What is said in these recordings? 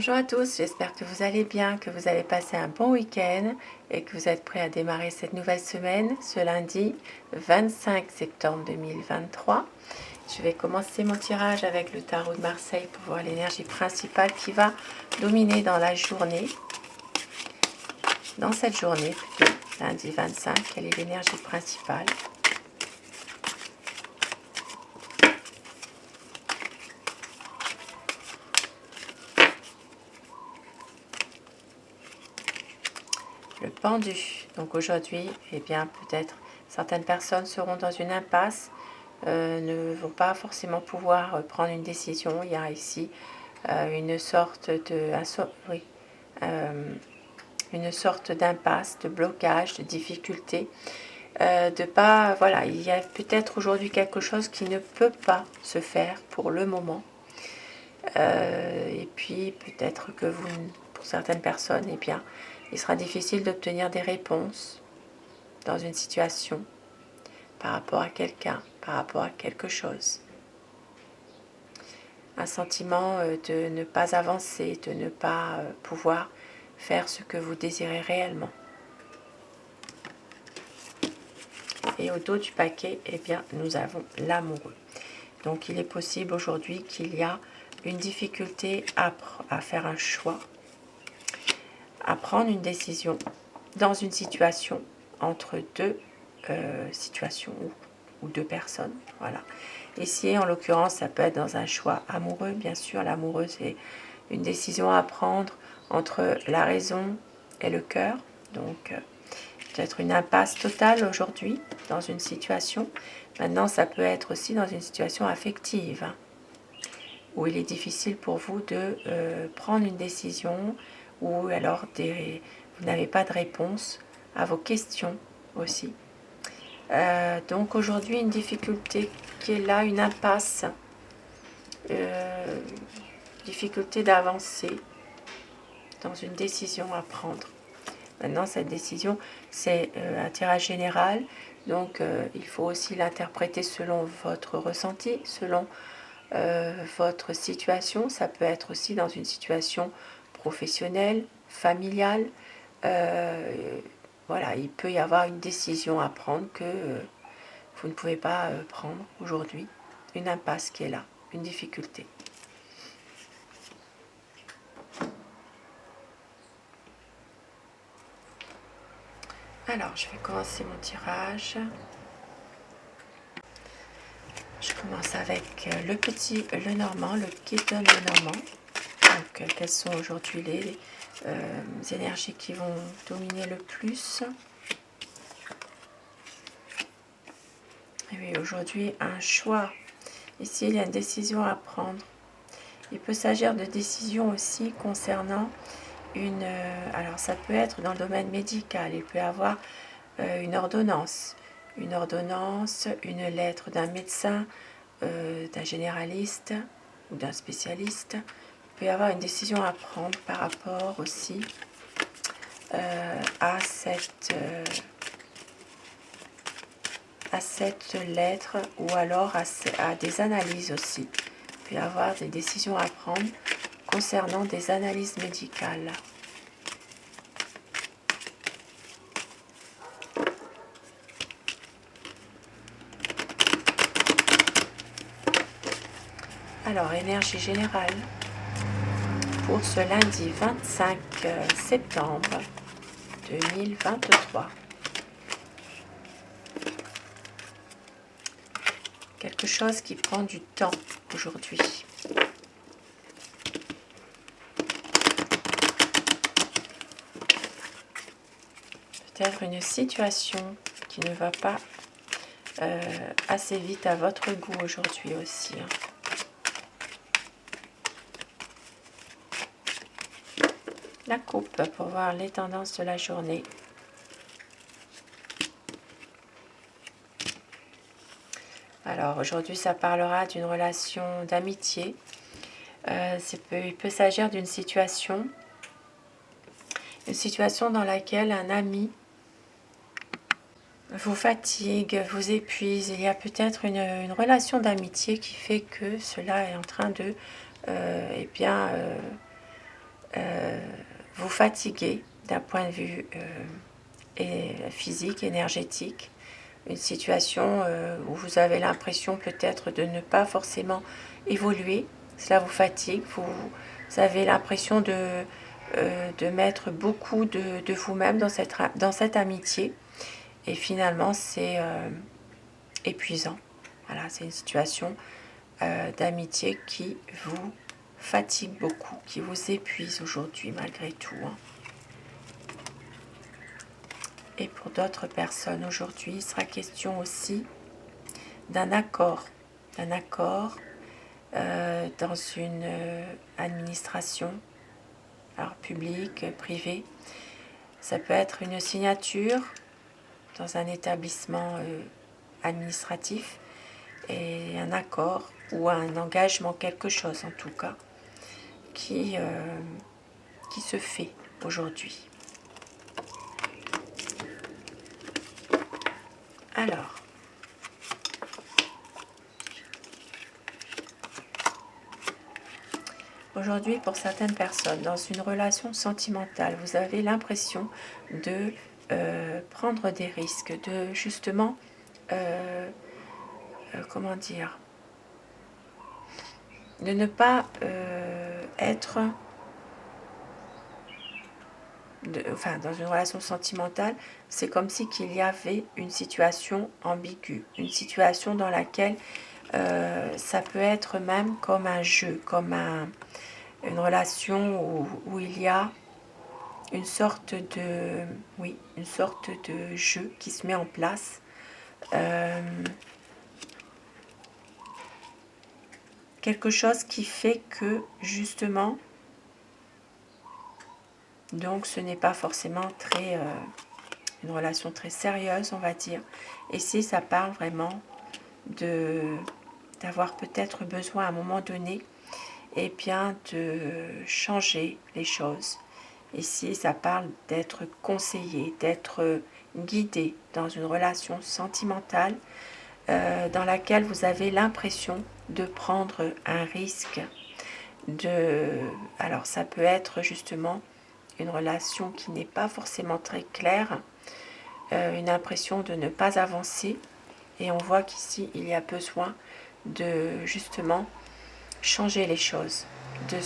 Bonjour à tous, j'espère que vous allez bien, que vous allez passer un bon week-end et que vous êtes prêts à démarrer cette nouvelle semaine, ce lundi 25 septembre 2023. Je vais commencer mon tirage avec le tarot de Marseille pour voir l'énergie principale qui va dominer dans la journée. Dans cette journée, plutôt, lundi 25, quelle est l'énergie principale ? Le pendu. Donc aujourd'hui, eh bien peut-être certaines personnes seront dans une impasse, ne vont pas forcément pouvoir prendre une décision. Il y a ici une sorte de une sorte d'impasse, de blocage, de difficulté, de pas voilà. Il y a peut-être aujourd'hui quelque chose qui ne peut pas se faire pour le moment. Et puis peut-être que vous, pour certaines personnes, eh bien, il sera difficile d'obtenir des réponses dans une situation par rapport à quelqu'un, par rapport à quelque chose. Un sentiment de ne pas avancer, de ne pas pouvoir faire ce que vous désirez réellement. Et au dos du paquet, eh bien, nous avons l'amoureux. Donc il est possible aujourd'hui qu'il y a une difficulté à faire un choix, à prendre une décision dans une situation entre deux situations ou deux personnes. Voilà. Ici, en l'occurrence, ça peut être dans un choix amoureux. Bien sûr, l'amoureux, c'est une décision à prendre entre la raison et le cœur. Donc, peut-être une impasse totale aujourd'hui dans une situation. Maintenant, ça peut être aussi dans une situation affective, hein, où il est difficile pour vous de prendre une décision, ou alors vous n'avez pas de réponse à vos questions aussi. Donc aujourd'hui, une difficulté qui est là, une impasse, difficulté d'avancer dans une décision à prendre. Maintenant, cette décision, c'est un tirage général, donc il faut aussi l'interpréter selon votre ressenti, selon votre situation. Ça peut être aussi dans une situation professionnelle, familiale. Voilà, il peut y avoir une décision à prendre que vous ne pouvez pas prendre aujourd'hui. Une impasse qui est là, une difficulté. Alors, je vais commencer mon tirage. Je commence avec le petit, le normand, le guidon normand. Donc, quelles sont aujourd'hui les énergies qui vont dominer le plus? Et oui, aujourd'hui, un choix. Ici, il y a une décision à prendre. Il peut s'agir de décisions aussi concernant alors ça peut être dans le domaine médical. Il peut y avoir une ordonnance, une lettre d'un médecin, d'un généraliste ou d'un spécialiste. Il peut y avoir une décision à prendre par rapport aussi à cette lettre, ou alors à des analyses aussi. Il peut y avoir des décisions à prendre concernant des analyses médicales. Alors, énergie générale pour ce lundi 25 septembre 2023. Quelque chose qui prend du temps aujourd'hui. Peut-être une situation qui ne va pas assez vite à votre goût aujourd'hui aussi. La coupe pour voir les tendances de la journée. Alors aujourd'hui, ça parlera d'une relation d'amitié. Il peut s'agir d'une situation dans laquelle un ami vous fatigue, vous épuise. Il y a peut-être une relation d'amitié qui fait que cela est en train de vous fatiguez d'un point de vue physique, énergétique, une situation où vous avez l'impression peut-être de ne pas forcément évoluer, cela vous fatigue, vous avez l'impression de mettre beaucoup de vous-même dans cette amitié, et finalement c'est épuisant. Voilà, c'est une situation d'amitié qui vous fatigue beaucoup, qui vous épuise aujourd'hui malgré tout. Hein. Et pour d'autres personnes aujourd'hui, il sera question aussi d'un accord dans une administration, alors publique, privée. Ça peut être une signature dans un établissement administratif et un accord ou un engagement, quelque chose en tout cas, qui se fait aujourd'hui. Alors, aujourd'hui, pour certaines personnes, dans une relation sentimentale, vous avez l'impression de prendre des risques, de justement, comment dire, de ne pas être, dans une relation sentimentale, c'est comme si qu'il y avait une situation ambiguë, une situation dans laquelle ça peut être même comme un jeu, comme une relation où il y a une sorte de jeu qui se met en place. Quelque chose qui fait que justement, donc ce n'est pas forcément une relation très sérieuse, on va dire. Et si ça parle vraiment d'avoir peut-être besoin à un moment donné, et bien de changer les choses. Ici, ça parle d'être conseillé, d'être guidé dans une relation sentimentale dans laquelle vous avez l'impression de prendre un risque. Alors, ça peut être justement une relation qui n'est pas forcément très claire, une impression de ne pas avancer. Et on voit qu'ici, il y a besoin de justement changer les choses, de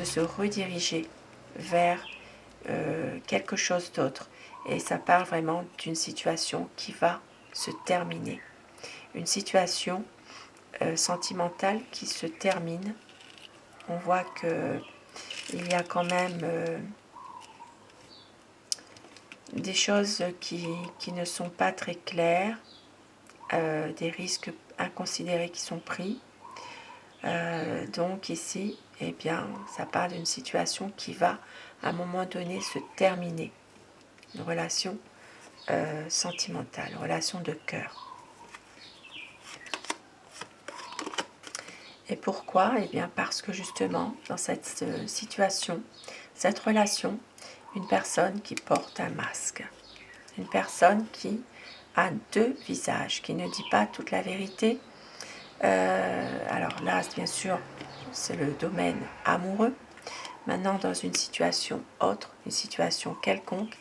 se rediriger vers quelque chose d'autre. Et ça parle vraiment d'une situation qui va se terminer. Une situation sentimentale qui se termine. On voit qu'il y a quand même des choses qui ne sont pas très claires, des risques inconsidérés qui sont pris. Donc ici, eh bien, ça parle d'une situation qui va à un moment donné se terminer. Une relation sentimentale, une relation de cœur. Et pourquoi? Eh bien parce que justement, dans cette situation, cette relation, une personne qui porte un masque, une personne qui a deux visages, qui ne dit pas toute la vérité. Alors là, bien sûr, c'est le domaine amoureux. Maintenant, dans une situation autre, une situation quelconque,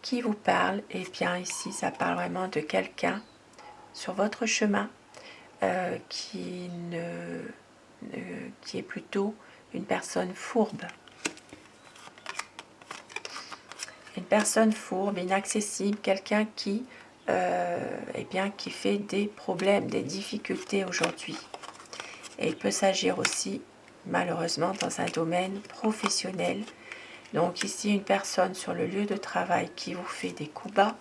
qui vous parle, et bien ici, ça parle vraiment de quelqu'un sur votre chemin qui est plutôt une personne fourbe. Une personne fourbe, inaccessible, quelqu'un qui fait des problèmes, des difficultés aujourd'hui. Et il peut s'agir aussi, malheureusement, dans un domaine professionnel. Donc ici, une personne sur le lieu de travail qui vous fait des coups bas,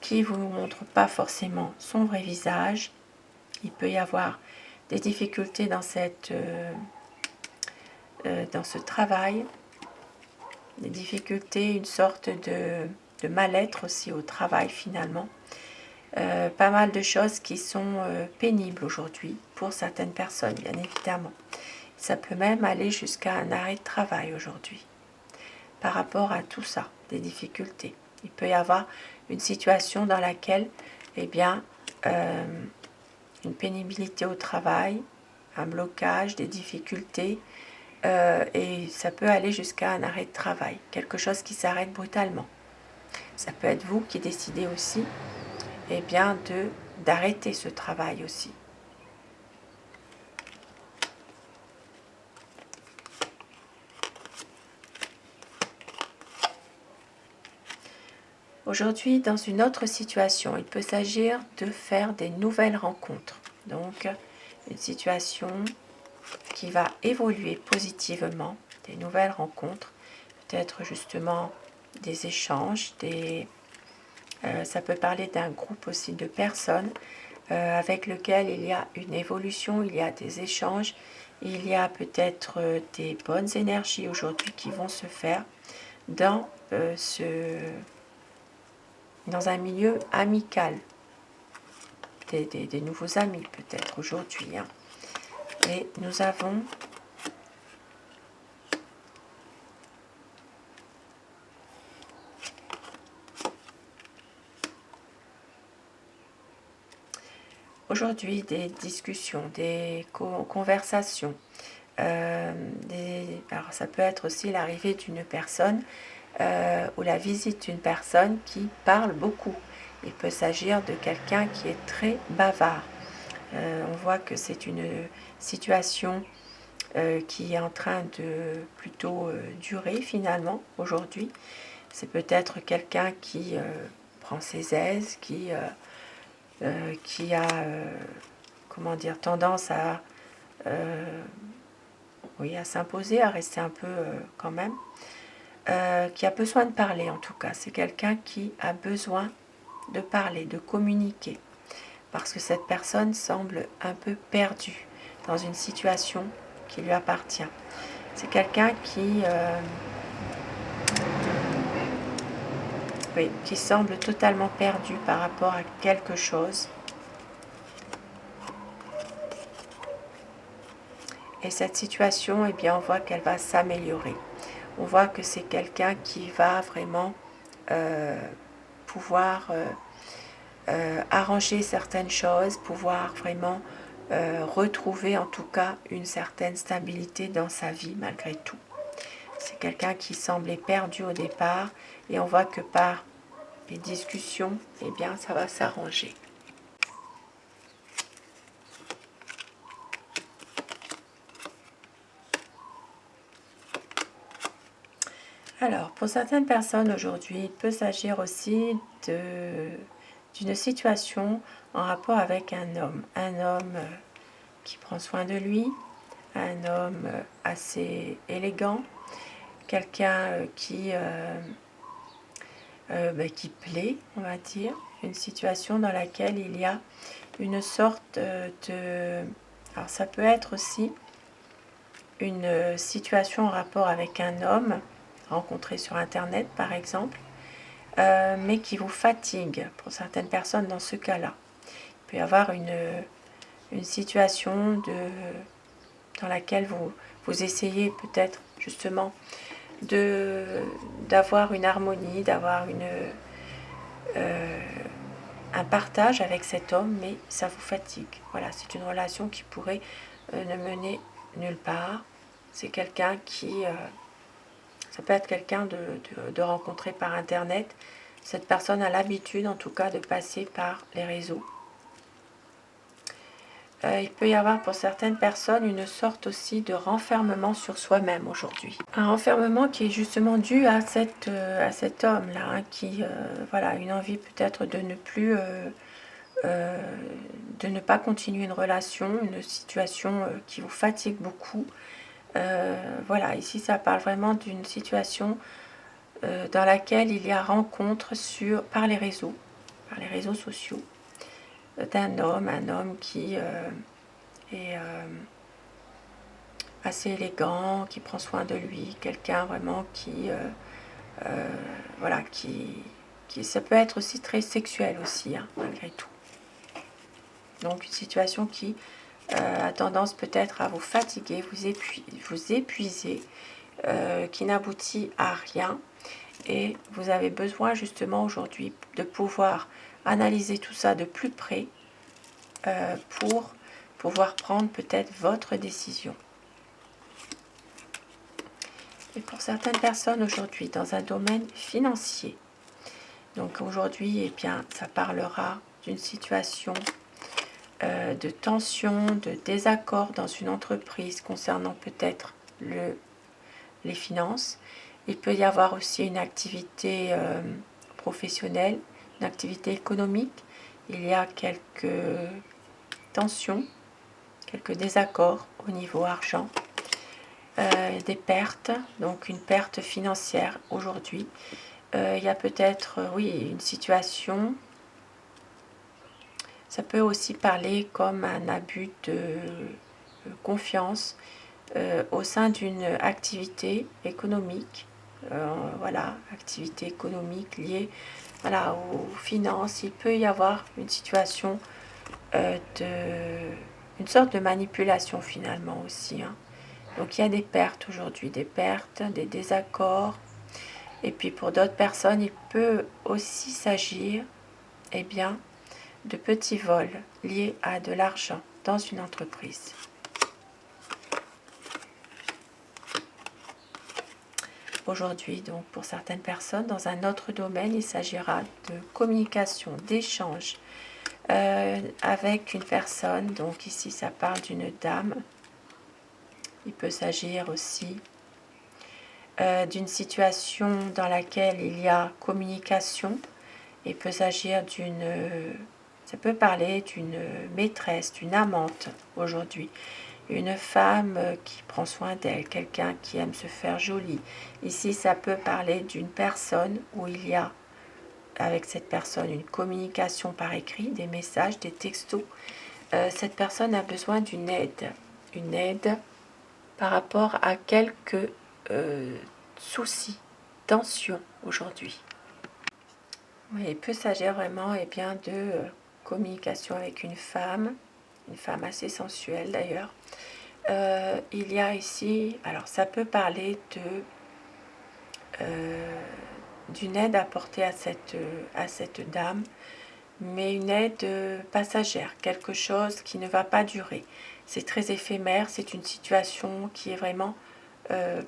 qui ne vous montre pas forcément son vrai visage. Il peut y avoir des difficultés dans ce travail, des difficultés, une sorte de mal-être aussi au travail finalement. Pas mal de choses qui sont pénibles aujourd'hui pour certaines personnes, bien évidemment. Ça peut même aller jusqu'à un arrêt de travail aujourd'hui. Par rapport à tout ça, des difficultés. Il peut y avoir une situation dans laquelle, eh bien, une pénibilité au travail, un blocage, des difficultés, et ça peut aller jusqu'à un arrêt de travail, quelque chose qui s'arrête brutalement. Ça peut être vous qui décidez aussi eh bien, d'arrêter ce travail aussi. Aujourd'hui, dans une autre situation, il peut s'agir de faire des nouvelles rencontres. Donc, une situation qui va évoluer positivement, des nouvelles rencontres, peut-être justement des échanges, ça peut parler d'un groupe aussi de personnes avec lequel il y a une évolution, il y a des échanges, il y a peut-être des bonnes énergies aujourd'hui qui vont se faire dans dans un milieu amical, des nouveaux amis peut-être aujourd'hui. Hein. Et nous avons aujourd'hui des discussions, des conversations. Alors ça peut être aussi l'arrivée d'une personne ou la visite d'une personne qui parle beaucoup. Il peut s'agir de quelqu'un qui est très bavard. On voit que c'est une situation qui est en train de plutôt durer finalement aujourd'hui. C'est peut-être quelqu'un qui prend ses aises, qui a comment dire, tendance à, oui, à s'imposer, à rester un peu quand même, qui a besoin de parler en tout cas. C'est quelqu'un qui a besoin de parler, de communiquer, parce que cette personne semble un peu perdue dans une situation qui lui appartient. C'est quelqu'un qui semble totalement perdu par rapport à quelque chose. Et cette situation, eh bien, on voit qu'elle va s'améliorer. On voit que c'est quelqu'un qui va vraiment pouvoir arranger certaines choses, pouvoir vraiment retrouver en tout cas une certaine stabilité dans sa vie malgré tout. C'est quelqu'un qui semblait perdu au départ et on voit que par les discussions, eh bien, ça va s'arranger. Alors, pour certaines personnes aujourd'hui, il peut s'agir aussi d'une situation en rapport avec un homme. Un homme qui prend soin de lui, un homme assez élégant, quelqu'un qui plaît, on va dire, une situation dans laquelle il y a une sorte de... Alors ça peut être aussi une situation en rapport avec un homme rencontré sur Internet par exemple, mais qui vous fatigue pour certaines personnes dans ce cas-là. Il peut y avoir une situation dans laquelle vous essayez peut-être justement d'avoir une harmonie, d'avoir un partage avec cet homme, mais ça vous fatigue. Voilà, c'est une relation qui pourrait ne mener nulle part. C'est quelqu'un qui... ça peut être quelqu'un de rencontrer par Internet. Cette personne a l'habitude, en tout cas, de passer par les réseaux. Il peut y avoir pour certaines personnes une sorte aussi de renfermement sur soi-même aujourd'hui. Un renfermement qui est justement dû à cet homme-là, hein, qui voilà, une envie peut-être de ne plus, de ne pas continuer une relation, une situation qui vous fatigue beaucoup. Voilà, ici ça parle vraiment d'une situation dans laquelle il y a rencontre par les réseaux sociaux, d'un homme, un homme qui est assez élégant, qui prend soin de lui, quelqu'un vraiment qui, voilà, ça peut être aussi très sexuel aussi, hein, malgré tout. Donc une situation qui a tendance peut-être à vous fatiguer, vous épuiser, qui n'aboutit à rien. Et vous avez besoin justement aujourd'hui de pouvoir analyser tout ça de plus près pour pouvoir prendre peut-être votre décision. c'est pour certaines personnes aujourd'hui dans un domaine financier. Donc aujourd'hui, eh bien, ça parlera d'une situation de tension, de désaccord dans une entreprise concernant peut-être les finances. Il peut y avoir aussi une activité professionnelle, une activité économique. Il y a quelques tensions, quelques désaccords au niveau argent, des pertes, donc une perte financière aujourd'hui. Il y a peut-être, oui, une situation. Ça peut aussi parler comme un abus de confiance au sein d'une activité économique. Voilà, activité économique liée voilà, aux finances. Il peut y avoir une situation une sorte de manipulation finalement aussi. Hein. Donc il y a des pertes aujourd'hui, des pertes, des désaccords. Et puis pour d'autres personnes, il peut aussi s'agir, eh bien, de petits vols liés à de l'argent dans une entreprise. Aujourd'hui, donc pour certaines personnes, dans un autre domaine, il s'agira de communication, d'échange avec une personne. Donc ici, ça parle d'une dame. Il peut s'agir aussi d'une situation dans laquelle il y a communication. Il peut s'agir ça peut parler d'une maîtresse, d'une amante aujourd'hui. Une femme qui prend soin d'elle, quelqu'un qui aime se faire jolie. Ici, ça peut parler d'une personne où il y a avec cette personne une communication par écrit, des messages, des textos. Cette personne a besoin d'une aide par rapport à quelques soucis, tensions aujourd'hui. Oui, il peut s'agir vraiment eh bien, de communication avec une femme assez sensuelle d'ailleurs. Il y a ici, alors ça peut parler d'une aide apportée à cette dame, mais une aide passagère, quelque chose qui ne va pas durer. C'est très éphémère, c'est une situation qui est vraiment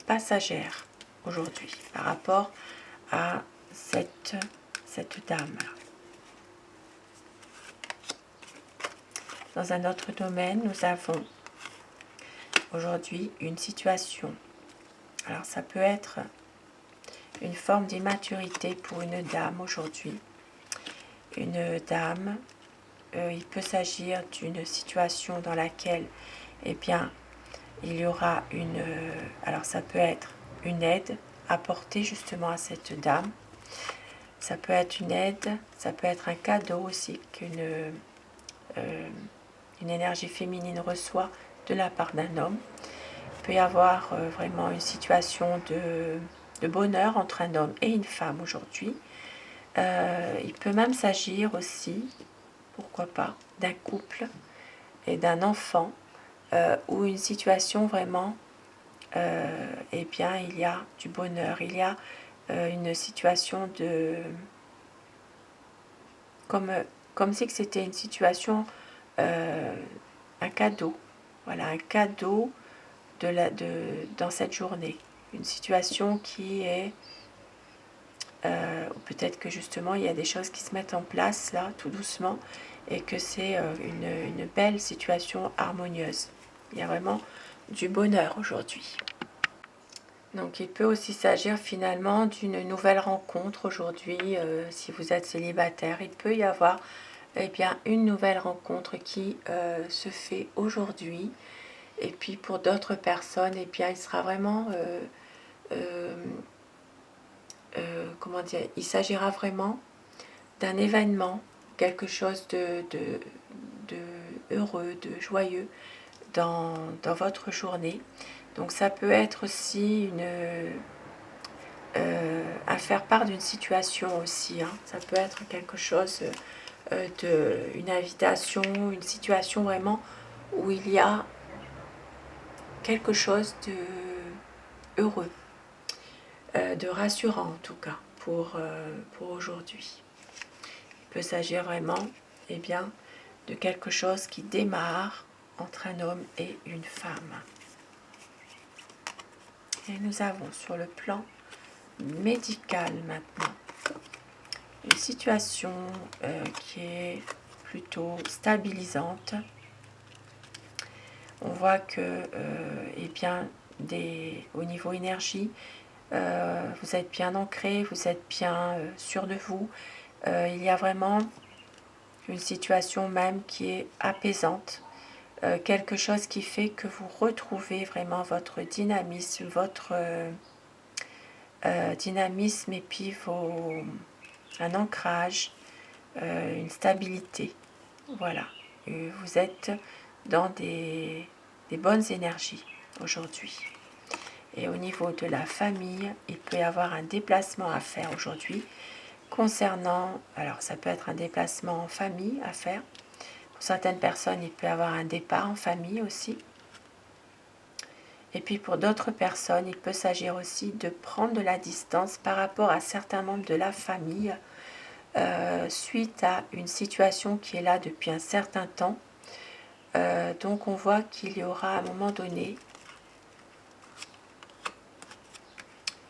passagère aujourd'hui par rapport à cette dame. Dans un autre domaine, nous avons aujourd'hui une situation. Alors ça peut être une forme d'immaturité pour une dame aujourd'hui. Une dame, il peut s'agir d'une situation dans laquelle, eh bien, il y aura alors ça peut être une aide apportée justement à cette dame. Ça peut être une aide, ça peut être un cadeau aussi qu'une énergie féminine reçoit de la part d'un homme. Il peut y avoir vraiment une situation de bonheur entre un homme et une femme aujourd'hui. Il peut même s'agir aussi, pourquoi pas, d'un couple et d'un enfant ou une situation vraiment, eh bien, il y a du bonheur, il y a une situation comme si c'était une situation, un cadeau, voilà, un cadeau dans cette journée, une situation qui est, peut-être que justement il y a des choses qui se mettent en place là, tout doucement, et que c'est une belle situation harmonieuse. Il y a vraiment du bonheur aujourd'hui. Donc il peut aussi s'agir finalement d'une nouvelle rencontre aujourd'hui. Si vous êtes célibataire, il peut y avoir eh bien, une nouvelle rencontre qui se fait aujourd'hui. Et puis pour d'autres personnes, eh bien, il sera vraiment, comment dire, il s'agira vraiment d'un événement, quelque chose de heureux, de joyeux dans votre journée. Donc ça peut être aussi à faire part d'une situation aussi. Hein. Ça peut être quelque chose, une invitation, une situation vraiment où il y a quelque chose de heureux, de rassurant en tout cas pour aujourd'hui. Il peut s'agir vraiment eh bien, de quelque chose qui démarre entre un homme et une femme. Et nous avons sur le plan médical maintenant une situation qui est plutôt stabilisante. On voit que eh bien, au niveau énergie, vous êtes bien ancré, vous êtes bien sûr de vous. Il y a vraiment une situation même qui est apaisante, quelque chose qui fait que vous retrouvez vraiment votre dynamisme, dynamisme et puis un ancrage, une stabilité. Voilà, et vous êtes dans des bonnes énergies aujourd'hui. Et au niveau de la famille, il peut y avoir un déplacement à faire aujourd'hui concernant, alors ça peut être un déplacement en famille à faire. Pour certaines personnes, il peut y avoir un départ en famille aussi. Et puis pour d'autres personnes, il peut s'agir aussi de prendre de la distance par rapport à certains membres de la famille suite à une situation qui est là depuis un certain temps. Donc on voit qu'il y aura à un moment donné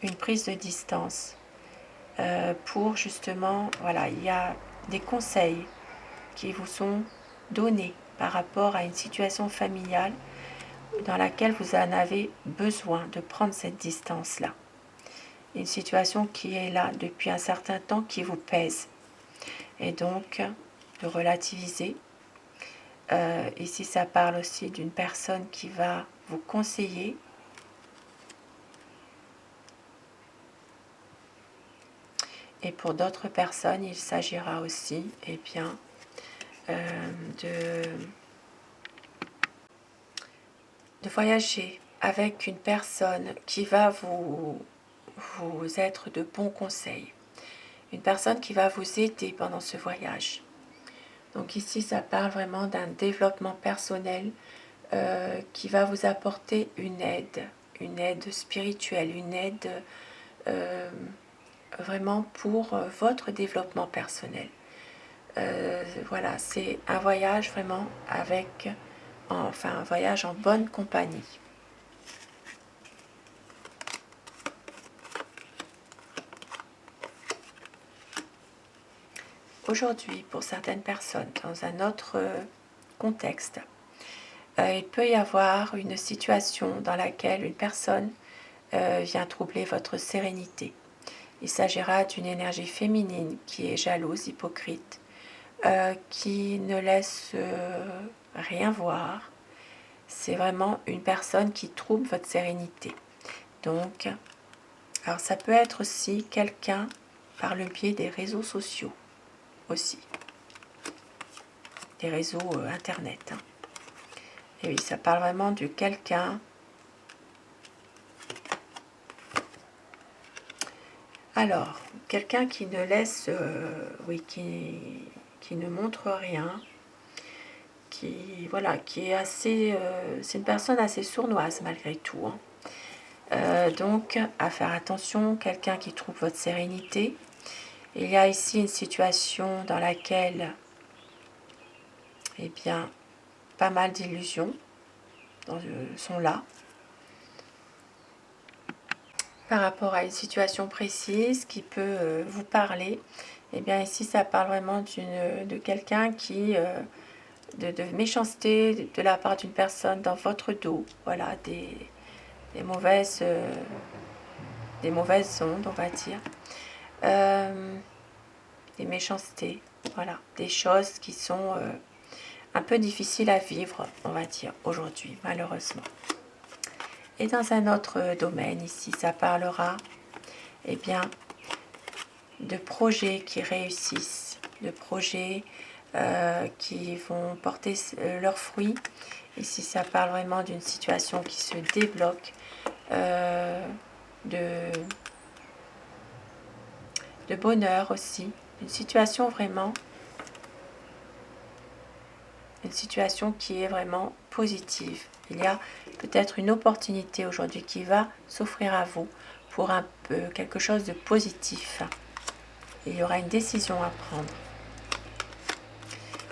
une prise de distance pour justement, voilà, il y a des conseils qui vous sont donnés par rapport à une situation familiale dans laquelle vous en avez besoin de prendre cette distance-là. Une situation qui est là depuis un certain temps qui vous pèse. Et donc, de relativiser. Ici, ça parle aussi d'une personne qui va vous conseiller. Et pour d'autres personnes, il s'agira aussi eh bien, de voyager avec une personne qui va vous être de bons conseils. Une personne qui va vous aider pendant ce voyage. Donc ici, ça parle vraiment d'un développement personnel qui va vous apporter une aide spirituelle, une aide vraiment pour votre développement personnel. Voilà, c'est un voyage vraiment un voyage en bonne compagnie. Aujourd'hui, pour certaines personnes, dans un autre contexte, il peut y avoir une situation dans laquelle une personne vient troubler votre sérénité. Il s'agira d'une énergie féminine qui est jalouse, hypocrite, qui ne laisse rien voir. C'est vraiment une personne qui trouble votre sérénité. Donc, alors ça peut être aussi quelqu'un par le biais des réseaux sociaux aussi. Des réseaux internet. Hein. Et oui, ça parle vraiment de quelqu'un. Alors, quelqu'un qui ne laisse, qui ne montre rien, qui est assez, c'est une personne assez sournoise malgré tout. Hein. Donc, à faire attention, quelqu'un qui trouve votre sérénité. Il y a ici une situation dans laquelle, eh bien, pas mal d'illusions sont là. Par rapport à une situation précise qui peut vous parler, eh bien ici ça parle vraiment de quelqu'un qui, de méchanceté de la part d'une personne dans votre dos, voilà, des mauvaises ondes, on va dire, des méchancetés, voilà, des choses qui sont un peu difficiles à vivre, on va dire, aujourd'hui, malheureusement. Et dans un autre domaine, ici, ça parlera, eh bien, de projets qui réussissent, de projets qui vont porter leurs fruits. Ici, ça parle vraiment d'une situation qui se débloque, de bonheur aussi. Une situation vraiment, une situation qui est vraiment positive. Il y a peut-être une opportunité aujourd'hui qui va s'offrir à vous pour un peu quelque chose de positif. Il y aura une décision à prendre.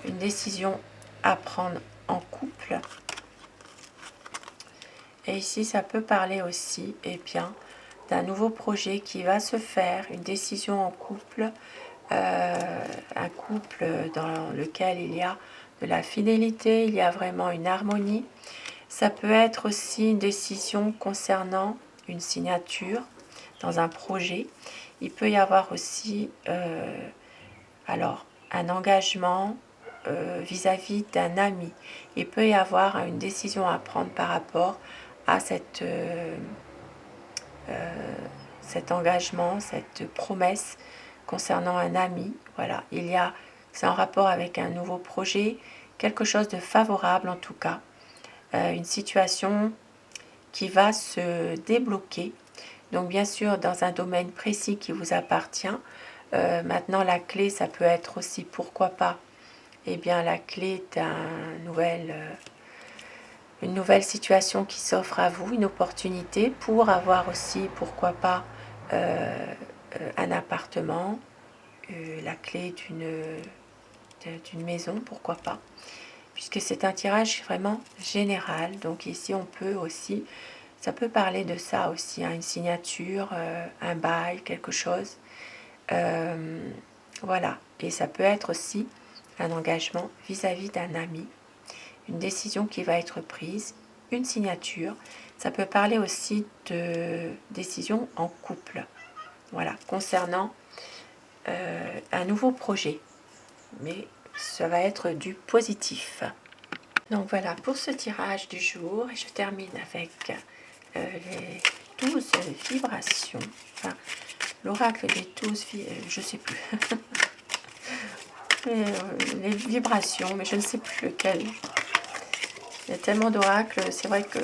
Une décision à prendre en couple. Et ici, ça peut parler aussi, eh bien, d'un nouveau projet qui va se faire, une décision en couple, un couple dans lequel il y a de la fidélité, il y a vraiment une harmonie. Ça peut être aussi une décision concernant une signature dans un projet. Il peut y avoir aussi alors un engagement vis-à-vis d'un ami. Il peut y avoir une décision à prendre par rapport à cet engagement, cette promesse concernant un ami. Voilà, c'est en rapport avec un nouveau projet, quelque chose de favorable en tout cas, une situation qui va se débloquer. Donc bien sûr dans un domaine précis qui vous appartient. Maintenant la clé, ça peut être aussi, pourquoi pas, eh bien la clé une nouvelle situation qui s'offre à vous, une opportunité pour avoir aussi, pourquoi pas, un appartement, la clé d'une maison, pourquoi pas, puisque c'est un tirage vraiment général. Donc ici on peut aussi, ça peut parler de ça aussi, hein, une signature, un bail, quelque chose. Voilà, et ça peut être aussi un engagement vis-à-vis d'un ami, une décision qui va être prise, une signature. Ça peut parler aussi de décision en couple, voilà, concernant un nouveau projet, mais ça va être du positif. Donc voilà pour ce tirage du jour, et je termine avec les 12 vibrations, enfin l'oracle des 12, je sais plus, les vibrations, mais je ne sais plus lequel. Il y a tellement d'oracles, c'est vrai que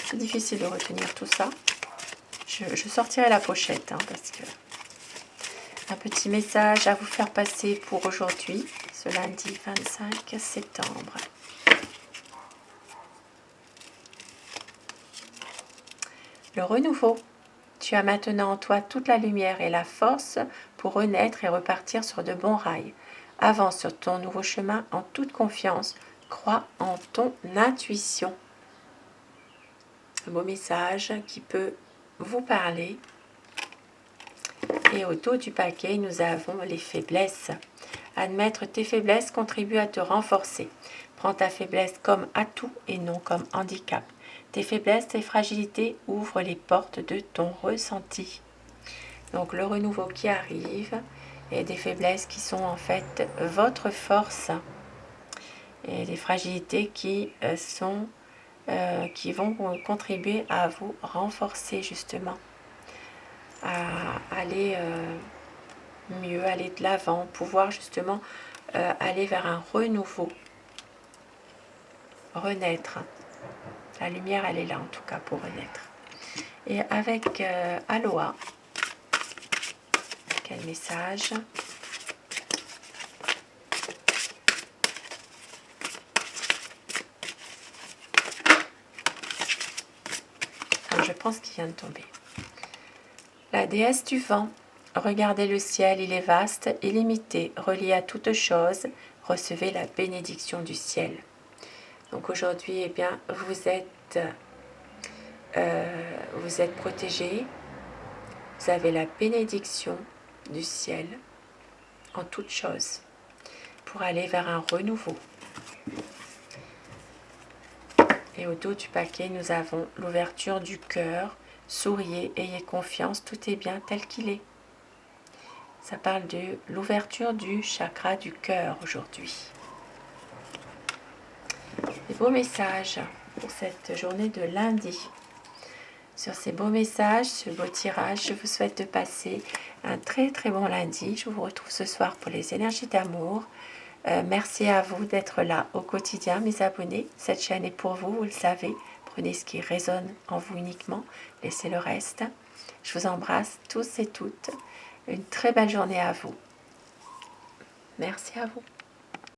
c'est difficile de retenir tout ça. Je sortirai la pochette, hein, parce que un petit message à vous faire passer pour aujourd'hui, ce lundi 25 septembre. Le renouveau. Tu as maintenant en toi toute la lumière et la force pour renaître et repartir sur de bons rails. Avance sur ton nouveau chemin en toute confiance. Crois en ton intuition. Un beau message qui peut vous parler. Et au dos du paquet, nous avons les faiblesses. Admettre tes faiblesses contribue à te renforcer. Prends ta faiblesse comme atout et non comme handicap. Tes faiblesses, tes fragilités ouvrent les portes de ton ressenti. Donc le renouveau qui arrive et des faiblesses qui sont en fait votre force et des fragilités qui vont contribuer à vous renforcer justement, à aller mieux, aller de l'avant, pouvoir justement aller vers un renouveau, renaître. La lumière, elle est là en tout cas pour renaître. Et avec Aloha, quel message? Je pense qu'il vient de tomber. La déesse du vent. Regardez le ciel, il est vaste, illimité, relié à toute chose. Recevez la bénédiction du ciel. Donc aujourd'hui, eh bien, vous êtes protégé. Vous avez la bénédiction du ciel en toute chose pour aller vers un renouveau. Et au dos du paquet, nous avons l'ouverture du cœur. Souriez, ayez confiance, tout est bien tel qu'il est. Ça parle de l'ouverture du chakra du cœur aujourd'hui. Des beaux messages pour cette journée de lundi. Sur ces beaux messages, ce beau tirage, je vous souhaite de passer un très très bon lundi. Je vous retrouve ce soir pour les énergies d'amour. Merci à vous d'être là au quotidien, mes abonnés. Cette chaîne est pour vous, vous le savez. Prenez ce qui résonne en vous uniquement, laissez le reste. Je vous embrasse tous et toutes. Une très belle journée à vous. Merci à vous.